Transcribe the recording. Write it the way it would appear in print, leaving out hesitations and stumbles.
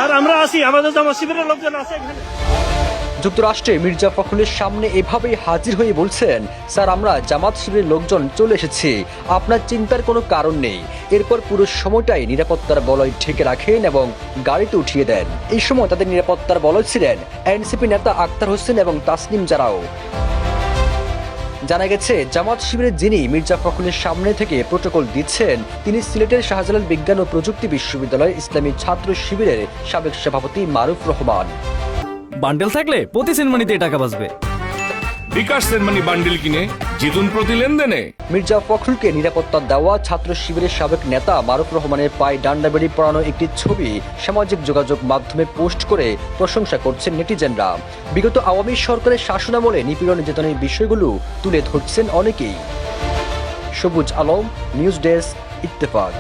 আর আমরা আছি, আমাদের জামাত শিবিরের লোকজন আছে এখানে। যুক্তরাষ্ট্রে মির্জা ফখরুলের সামনে এভাবেই হাজির হয়ে বলছেন, স্যার আমরা জামাত শিবিরের লোকজন চলে এসেছি, আপনার চিন্তার কোনো কারণ নেই। এরপর পুরো সময়টাই নিরাপত্তার বলয় ঢেকে রাখেন এবং গাড়িতে উঠিয়ে দেন। এই সময় তাদের নিরাপত্তার বলয় ছিলেন এনসিপি নেতা আক্তার হোসেন এবং তাসনিম জারাও। জানা গেছে জামাত শিবিরের যিনি মির্জা ফখরুলের সামনে থেকে প্রোটোকল দিচ্ছেন তিনি সিলেটের শাহজালাল বিজ্ঞান ও প্রযুক্তি বিশ্ববিদ্যালয়ের ইসলামী ছাত্র শিবিরের সাবেক সভাপতি মারুফ রহমান। বান্ডেল থাকলে প্রতি সেনমানিতে টাকা বাঁচবে। বিকাশ সেনমানি বান্ডেল কিনে জিতুন প্রতি লেনদেনে। মির্জা ফখরুলকে নিরাপত্তা দেওয়া ছাত্র শিবিরের সাবেক নেতা মারুফ রহমানের পায়ে ডান্ডা বেড়ি পড়ানো একটি ছবি সামাজিক যোগাযোগ মাধ্যমে পোস্ট করে প্রশংসা করছেন নেটিজেনরা। বিগত আওয়ামী সরকারের শাসনামলে নিপীড়ন নির্যাতনের বিষয়গুলো তুলে ধরছেন অনেকেই। সবুজ আলম, নিউজ ডেস্ক, ইত্তেফাক।